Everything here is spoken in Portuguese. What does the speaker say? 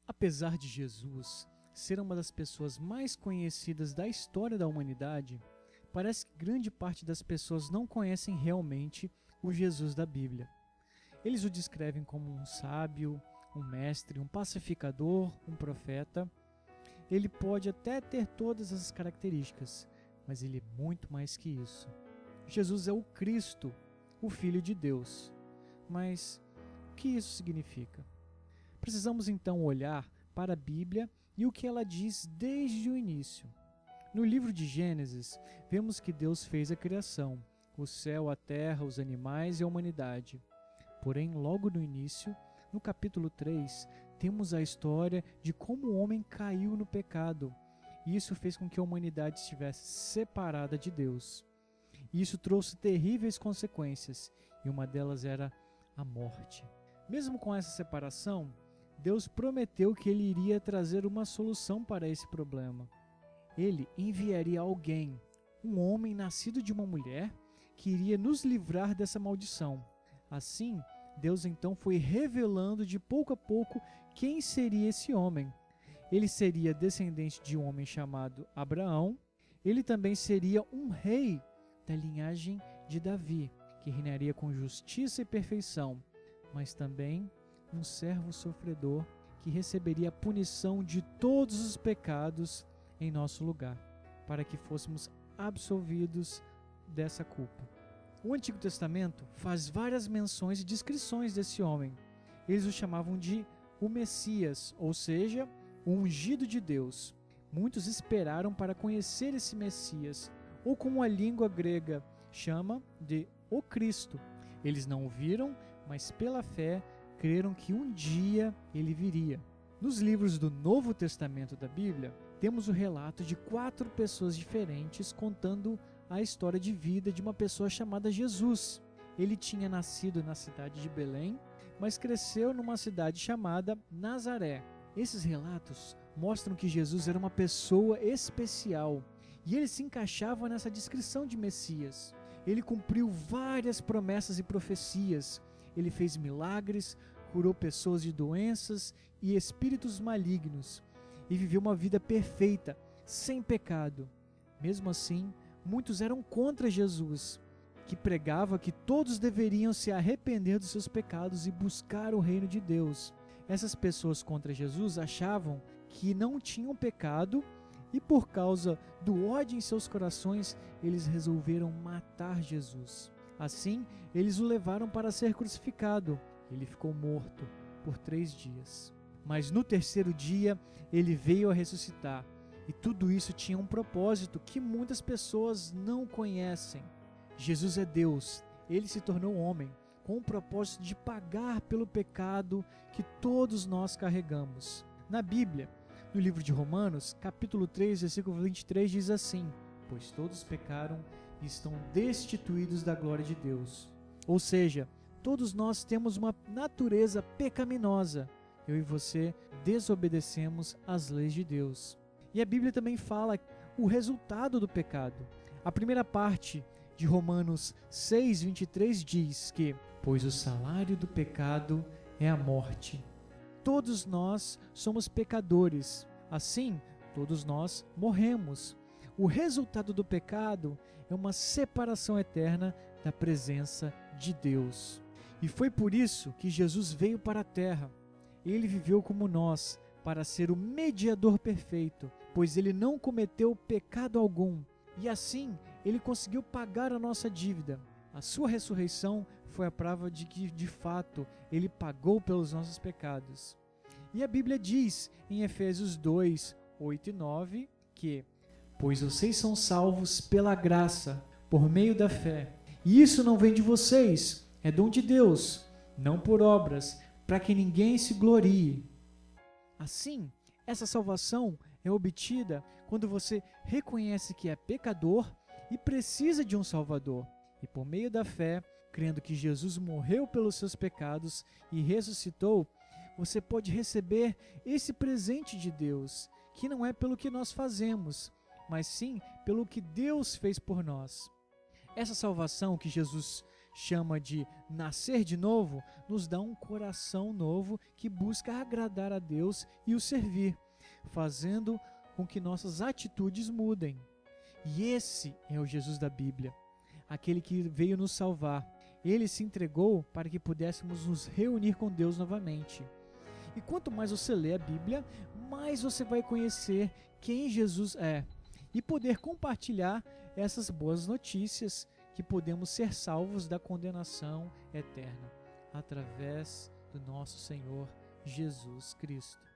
Apesar de Jesus ser uma das pessoas mais conhecidas da história da humanidade, parece que grande parte das pessoas não conhecem realmente o Jesus da Bíblia. Eles o descrevem como um sábio, um mestre, um pacificador, um profeta. Ele pode até ter todas essas características, mas ele é muito mais que isso. Jesus é o Cristo, o Filho de Deus. Mas o que isso significa? Precisamos então olhar para a Bíblia e o que ela diz desde o início. No livro de Gênesis, vemos que Deus fez a criação, o céu, a terra, os animais e a humanidade. Porém, logo no início, no capítulo 3, temos a história de como o homem caiu no pecado. E isso fez com que a humanidade estivesse separada de Deus. E isso trouxe terríveis consequências, e uma delas era a morte. Mesmo com essa separação, Deus prometeu que ele iria trazer uma solução para esse problema. Ele enviaria alguém, um homem nascido de uma mulher, que iria nos livrar dessa maldição. Assim, Deus então foi revelando de pouco a pouco quem seria esse homem. Ele seria descendente de um homem chamado Abraão. Ele também seria um rei da linhagem de Davi, que reinaria com justiça e perfeição, mas também um servo sofredor que receberia a punição de todos os pecados em nosso lugar, para que fôssemos absolvidos dessa culpa. O Antigo Testamento faz várias menções e descrições desse homem. Eles o chamavam de o Messias, ou seja, o ungido de Deus. Muitos esperaram para conhecer esse Messias, ou como a língua grega chama de o Cristo. Eles não o viram, mas pela fé creram que um dia ele viria. Nos livros do Novo Testamento da Bíblia, temos o relato de 4 pessoas diferentes contando a história de vida de uma pessoa chamada Jesus. Ele tinha nascido na cidade de Belém, mas cresceu numa cidade chamada Nazaré. Esses relatos mostram que Jesus era uma pessoa especial e ele se encaixava nessa descrição de Messias. Ele cumpriu várias promessas e profecias. Ele fez milagres, curou pessoas de doenças e espíritos malignos e viveu uma vida perfeita, sem pecado. Mesmo assim, muitos eram contra Jesus, que pregava que todos deveriam se arrepender dos seus pecados e buscar o reino de Deus. Essas pessoas contra Jesus achavam que não tinham pecado e por causa do ódio em seus corações, eles resolveram matar Jesus. Assim, eles o levaram para ser crucificado. Ele ficou morto por 3 dias. Mas no 3º dia, ele veio a ressuscitar. E tudo isso tinha um propósito que muitas pessoas não conhecem. Jesus é Deus. Ele se tornou homem com o propósito de pagar pelo pecado que todos nós carregamos. Na Bíblia, no livro de Romanos, capítulo 3, versículo 23, diz assim: pois todos pecaram e estão destituídos da glória de Deus. Ou seja, todos nós temos uma natureza pecaminosa. Eu e você desobedecemos às leis de Deus. E a Bíblia também fala o resultado do pecado. A primeira parte de Romanos 6, 23 diz que pois o salário do pecado é a morte. Todos nós somos pecadores, assim todos nós morremos. O resultado do pecado é uma separação eterna da presença de Deus. E foi por isso que Jesus veio para a terra. Ele viveu como nós, para ser o mediador perfeito, pois ele não cometeu pecado algum. E assim, ele conseguiu pagar a nossa dívida. A sua ressurreição foi a prova de que, de fato, ele pagou pelos nossos pecados. E a Bíblia diz em Efésios 2, 8 e 9 que pois vocês são salvos pela graça, por meio da fé. E isso não vem de vocês, é dom de Deus, não por obras, para que ninguém se glorie. Assim, essa salvação é obtida quando você reconhece que é pecador e precisa de um Salvador. E por meio da fé, crendo que Jesus morreu pelos seus pecados e ressuscitou, você pode receber esse presente de Deus, que não é pelo que nós fazemos, mas sim pelo que Deus fez por nós. Essa salvação que Jesus chama de nascer de novo, nos dá um coração novo que busca agradar a Deus e o servir, fazendo com que nossas atitudes mudem. E esse é o Jesus da Bíblia, aquele que veio nos salvar. Ele se entregou para que pudéssemos nos reunir com Deus novamente. E quanto mais você lê a Bíblia, mais você vai conhecer quem Jesus é e poder compartilhar essas boas notícias que podemos ser salvos da condenação eterna através do nosso Senhor Jesus Cristo.